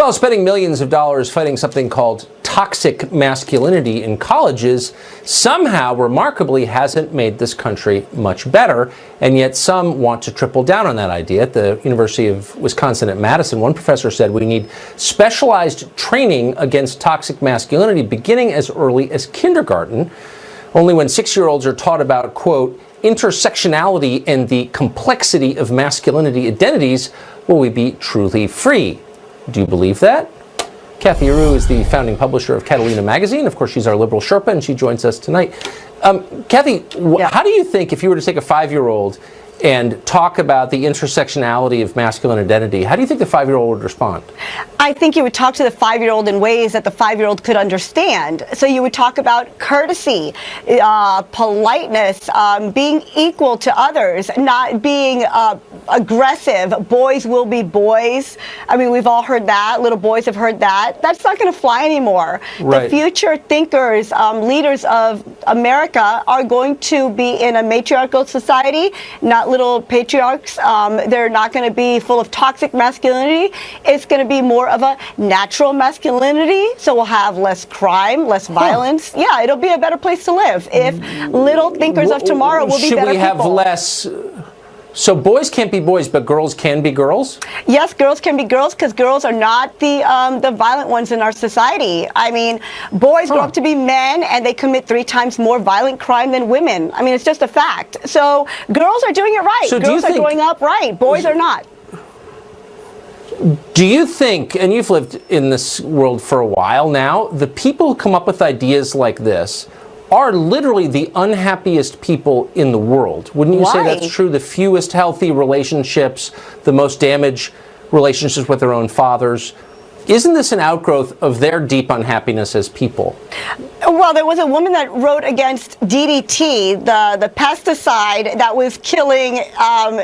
Well, spending millions of dollars fighting something called toxic masculinity in colleges somehow, remarkably, hasn't made this country much better, and yet some want to triple down on that idea. At the University of Wisconsin at Madison, one professor said we need specialized training against toxic masculinity beginning as early as kindergarten. Only when 6-year-olds are taught about, quote, intersectionality and the complexity of masculinity identities will we be truly free. Do you believe that? Cathy Areu is the founding publisher of Catalina magazine. Of course, she's our liberal Sherpa, and she joins us tonight. Kathy, how do you think, if you were to take a 5-year-old and talk about the intersectionality of masculine identity, how do you think the 5-year-old would respond? I think you would talk to the 5-year-old in ways that the 5-year-old could understand. So you would talk about courtesy, politeness, being equal to others, not being aggressive. Boys will be boys. I mean, we've all heard that. Little boys have heard that. That's not going to fly anymore. Right. The future thinkers, leaders of America are going to be in a matriarchal society, not little patriarchs. They're not going to be full of toxic masculinity. It's going to be more of a natural masculinity. So we'll have less crime, less violence. Yeah, it'll be a better place to live if little thinkers of tomorrow will be better people. Should we have less? So boys can't be boys, but girls can be girls? Yes, girls can be girls because girls are not the violent ones in our society. I mean, boys grow up to be men and they commit 3 times more violent crime than women. I mean, it's just a fact. So girls are doing it right. So girls are growing up right. Boys are not. Do you think, and you've lived in this world for a while now, the people who come up with ideas like this are literally the unhappiest people in the world? Wouldn't you say that's true? The fewest healthy relationships, the most damaged relationships with their own fathers. Isn't this an outgrowth of their deep unhappiness as people? Well, there was a woman that wrote against DDT, the pesticide that was killing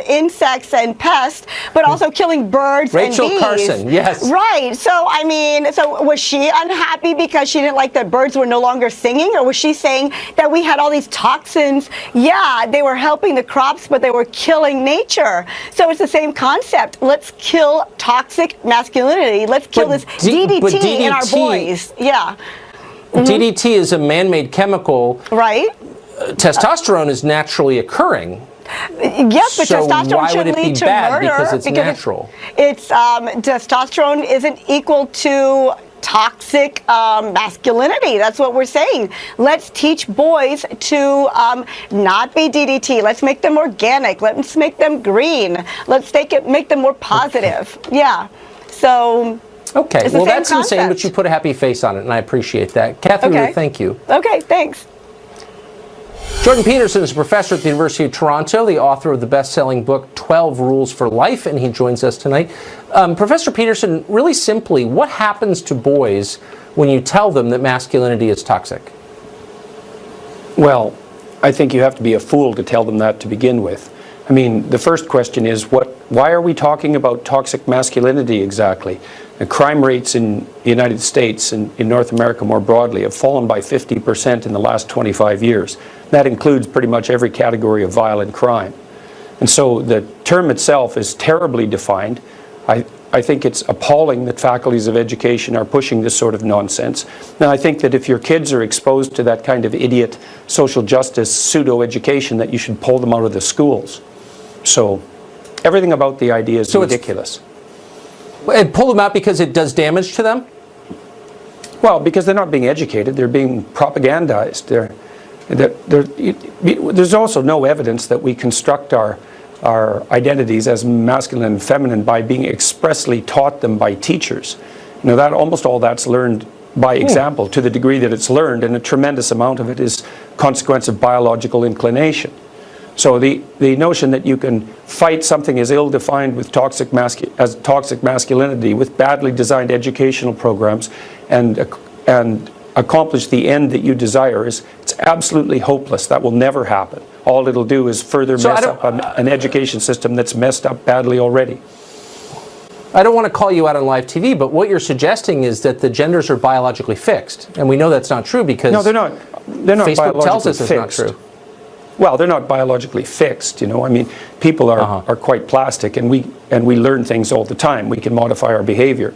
insects and pests, but also killing birds and bees. Rachel Carlson, yes. Right. So, I mean, so was she unhappy because she didn't like that birds were no longer singing? Or was she saying that we had all these toxins? Yeah, they were helping the crops, but they were killing nature. So it's the same concept. Let's kill toxic masculinity. Let's kill this DDT in our boys. Yeah. DDT is a man-made chemical. Right. Testosterone is naturally occurring. Yes, but so testosterone why would shouldn't it be lead to bad? murder Because it's natural. It's testosterone isn't equal to toxic masculinity. That's what we're saying. Let's teach boys to not be DDT. Let's make them organic. Let's make them green. Let's make them more positive. Okay. Yeah. So. Okay, well that's insane, but you put a happy face on it, and I appreciate that. Cathy Areu, thank you. Okay, thanks. Jordan Peterson is a professor at the University of Toronto, the author of the best-selling book 12 Rules for Life, and he joins us tonight. Professor Peterson, really simply, what happens to boys when you tell them that masculinity is toxic? Well, I think you have to be a fool to tell them that to begin with. I mean, the first question is, why are we talking about toxic masculinity exactly? The crime rates in the United States and in North America more broadly have fallen by 50% in the last 25 years. That includes pretty much every category of violent crime. And so the term itself is terribly defined. I think it's appalling that faculties of education are pushing this sort of nonsense. Now, I think that if your kids are exposed to that kind of idiot social justice pseudo-education, that you should pull them out of the schools. So everything about the idea is ridiculous. And pull them out because it does damage to them? Well, because they're not being educated, they're being propagandized. There's also no evidence that we construct our identities as masculine and feminine by being expressly taught them by teachers. You know, that almost all that's learned by example, to the degree that it's learned, and a tremendous amount of it is consequence of biological inclination. So the notion that you can fight something as ill-defined with toxic masculinity with badly designed educational programs and accomplish the end that you desire it's absolutely hopeless. That will never happen. All it'll do is further mess up an education system that's messed up badly already. I don't want to call you out on live TV, but what you're suggesting is that the genders are biologically fixed, and we know that's not true because no, they're not. They're not. Facebook tells us it's not true. Well, they're not biologically fixed, you know. I mean, people are quite plastic, and we learn things all the time. We can modify our behavior.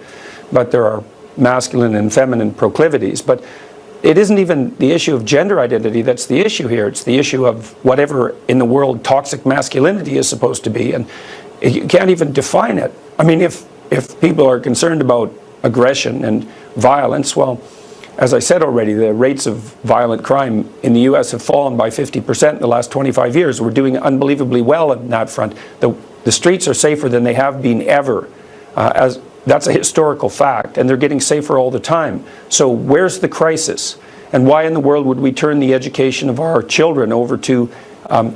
but there are masculine and feminine proclivities. But it isn't even the issue of gender identity that's the issue here. It's the issue of whatever in the world toxic masculinity is supposed to be, and you can't even define it. I mean, if people are concerned about aggression and violence, well, as I said already, the rates of violent crime in the U.S. have fallen by 50% in the last 25 years. We're doing unbelievably well on that front. The streets are safer than they have been ever. That's a historical fact, and they're getting safer all the time. So where's the crisis? And why in the world would we turn the education of our children over to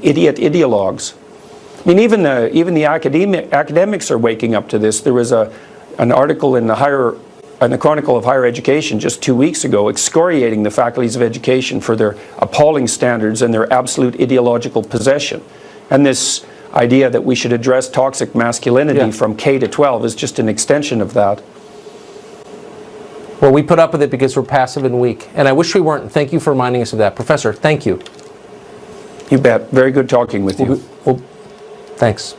idiot ideologues? I mean, even the academics are waking up to this. There was an article in the Chronicle of Higher Education just 2 weeks ago excoriating the faculties of education for their appalling standards and their absolute ideological possession. And this idea that we should address toxic masculinity from K to 12 is just an extension of that. Well, we put up with it because we're passive and weak. And I wish we weren't. Thank you for reminding us of that. Professor, thank you. You bet. Very good talking with you. Well, thanks.